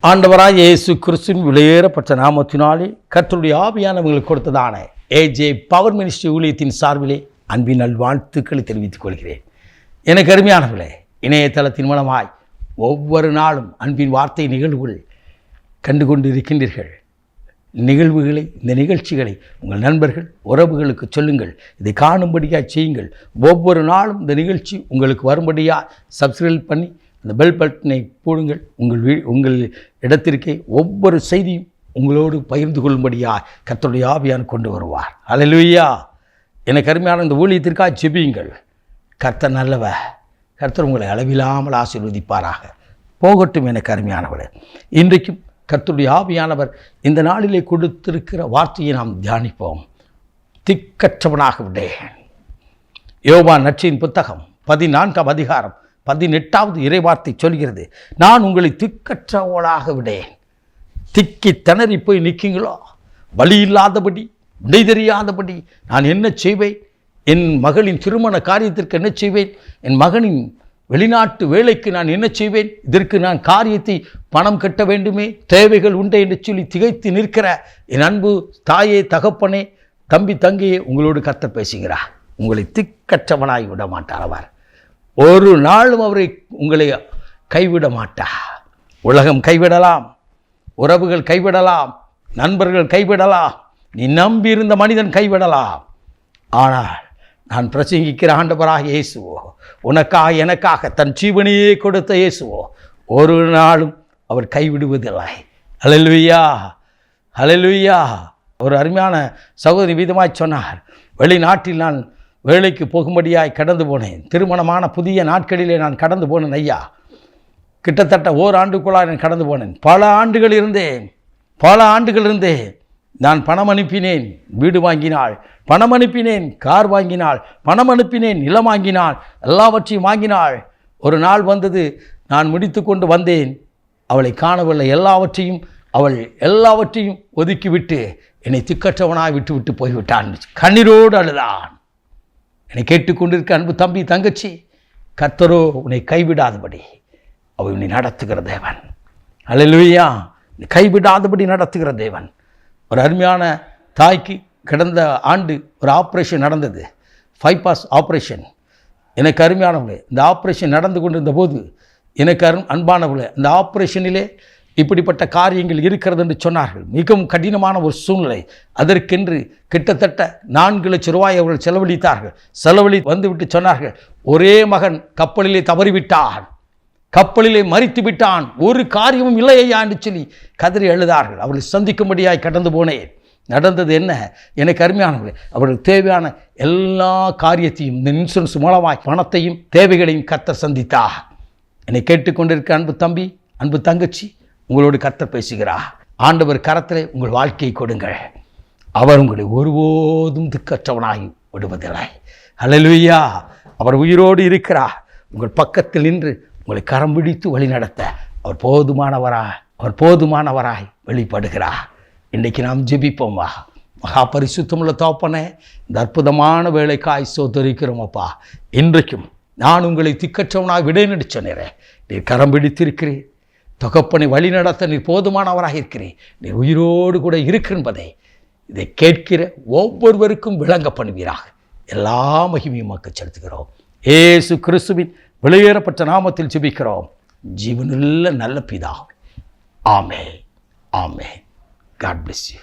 ஆண்டவராய் இயேசு கிறிஸ்துவின் விலையேறப்பட்ட நாமத்தினாலே கர்த்தருடைய ஆவியானவர்களுக்கு கொடுத்ததான ஏஜே பவர் மினிஸ்ட்ரி ஊழியத்தின் சார்பிலே அன்பின் நல்வாழ்த்துக்களை தெரிவித்துக் கொள்கிறேன். எனக்கு அருமையானவர்களே, இணையதளத்தின் மூலமாய் ஒவ்வொரு நாளும் அன்பின் வார்த்தை நிகழ்வுகள் கண்டுகொண்டு இருக்கின்றீர்கள். நிகழ்வுகளை, இந்த நிகழ்ச்சிகளை உங்கள் நண்பர்கள், உறவுகளுக்கு சொல்லுங்கள். இதை காணும்படியாக செய்யுங்கள். ஒவ்வொரு நாளும் இந்த நிகழ்ச்சி உங்களுக்கு வரும்படியாக சப்ஸ்கிரைப் பண்ணி அந்த பெல் பட்டனை போடுங்கள். உங்கள் இடத்திற்கே ஒவ்வொரு செய்தியும் உங்களோடு பகிர்ந்து கொள்ளும்படியாக கர்த்தருடைய ஆவியான் கொண்டு வருவார். அல்லேலூயா. எனக்கு அருமையான இந்த ஊழியத்திற்காக ஜெபியுங்கள். கர்த்தர் நல்லவர். கர்த்தர் உங்களை அளவில்லாமல் ஆசீர்வதிப்பாராக. போகட்டும் எனக்கு அருமையானவர். இன்றைக்கும் கர்த்தருடைய ஆவியானவர் இந்த நாளிலே கொடுத்திருக்கிற வார்த்தையை நாம் தியானிப்போம். திக்கற்றவனாக விடேன். யோவான் நற்செய்தியின் புத்தகம் 14ஆம் அதிகாரம் 18வது இறைவார்த்தை சொல்கிறது, நான் உங்களை திக்கற்றவளாக விடேன். திக்கி திணறி போய் நிற்கீங்களோ? வழி இல்லாதபடி, விடை தெரியாதபடி நான் என்ன செய்வேன்? என் மகளின் திருமண காரியத்திற்கு என்ன செய்வேன்? என் மகனின் வெளிநாட்டு வேலைக்கு நான் என்ன செய்வேன்? இதற்கு நான் காரியத்தை பணம் கட்ட வேண்டுமே, தேவைகள் உண்டே என்று சொல்லி திகைத்து நிற்கிற என் அன்பு தாயே, தகப்பனே, தம்பி, தங்கையே, உங்களோடு கர்த்தர் பேசுகிறார். உங்களை திக்கற்றவனாய் விட மாட்டார். அவர் ஒரு நாளும் அவரை உங்களை கைவிட மாட்டார். உலகம் கைவிடலாம், உறவுகள் கைவிடலாம், நண்பர்கள் கைவிடலாம், நீ நம்பியிருந்த மனிதன் கைவிடலாம். ஆனால் நான் பிரசங்கிக்கிற ஆண்டவராக இயேசுவோ, உனக்காக எனக்காக தன் ஜீவனையே கொடுத்த இயேசுவோ ஒரு நாளும் அவர் கைவிடுவதில்லை. அல்லேலூயா, அல்லேலூயா. ஒரு அருமையான சகோதரி விதமாய் சொன்னார், வெளிநாட்டில் நான் வேலைக்கு போகும்படியாய் கடந்து போனேன். திருமணமான புதிய நாட்களிலே நான் கடந்து போனேன் ஐயா. கிட்டத்தட்ட ஓராண்டுக்குள்ளாக நான் கடந்து போனேன். பல ஆண்டுகள் இருந்தேன். நான் பணம் அனுப்பினேன், வீடு வாங்கினாள். பணம் அனுப்பினேன், கார் வாங்கினாள். பணம் அனுப்பினேன், நிலம் வாங்கினாள். எல்லாவற்றையும் வாங்கினாள். ஒரு நாள் வந்தது, நான் முடித்து கொண்டு வந்தேன். அவளை காணவில்லை. அவள் எல்லாவற்றையும் ஒதுக்கிவிட்டு என்னை திக்கற்றவனாய் விட்டு போய்விட்டான். கண்ணீரோடு அழுதான். என்னை கேட்டுக்கொண்டிருக்க அன்பு தம்பி, தங்கச்சி, கர்த்தரோ உன்னை கைவிடாதபடி அவர் உன்னை நடத்துகிற தேவன். அல்லேலூயா. கைவிடாதபடி நடத்துகிற தேவன். ஒரு அருமையான தாய்க்கு கடந்த ஆண்டு ஒரு ஆப்ரேஷன் நடந்தது, பைபாஸ் ஆப்ரேஷன். எனக்கு அருமையானவர்களே, இந்த ஆப்ரேஷன் நடந்து கொண்டிருந்த போது எனக்கு அன்பானவர்களே, இந்த ஆப்ரேஷனிலே இப்படிப்பட்ட காரியங்கள் இருக்கிறது என்று சொன்னார்கள். மிகவும் கடினமான ஒரு சூழ்நிலை. அதற்கென்று கிட்டத்தட்ட 4 லட்சம் ரூபாய் அவர்கள் செலவழி வந்துவிட்டு சொன்னார்கள், ஒரே மகன் கப்பலிலே தவறிவிட்டான், கப்பலிலே மரித்து விட்டான், ஒரு காரியமும் இல்லை ஐயா என்று சொல்லி கதறி எழுதார்கள். அவர்களை சந்திக்கும்படியாய் கடந்து போனேன். நடந்தது என்ன? எனக்கு அருமையானவர்களே, அவர்களுக்கு தேவையான எல்லா காரியத்தையும் இந்த இன்சூரன்ஸ் மூலமாய் பணத்தையும் தேவைகளையும் கர்த்தர் சந்தித்தார். என்னை கேட்டுக்கொண்டிருக்க அன்பு தம்பி, அன்பு தங்கச்சி, உங்களோடு கர்த்தர் பேசுகிறார். ஆண்டவர் கரத்திலே உங்கள் வாழ்க்கையை கொடுங்கள். அவர் உங்களை ஒருபோதும் திக்கற்றவனாய் விடுவதில்லை. அல்லேலூயா. அவர் உயிரோடு இருக்கிறார். உங்கள் பக்கத்தில் நின்று உங்களை கரம் பிடித்து வழி நடத்த அவர் போதுமானவராய் வெளிப்படுகிறார். இன்றைக்கு நாம் ஜெபிப்போம்மா. மகா பரிசுத்தமுள்ள தகப்பனே, இந்த அற்புதமான வேலைக்காய் சோதரிக்கிறோம் அப்பா. இன்றைக்கும் நான் உங்களை திக்கற்றவனாய் விடேன்னு சொன்னேன். நீர் கரம் பிடித்திருக்கிறீர். தகப்பனை வழி நடத்த நீர் போதுமானவராக இருக்கிறேன். நீர் உயிரோடு கூட இருக்கின்றதை இதை கேட்கிற ஒவ்வொருவருக்கும் விளங்க பண்ணுவீராக. எல்லா மகிமையும் மக்கள் செலுத்துகிறோம். இயேசு கிறிஸ்துவின் வெளியேறப்பட்ட நாமத்தில் ஜெபிக்கிறோம், ஜீவனுள்ள நல்ல பிதாவே. ஆமென், ஆமென். God bless you.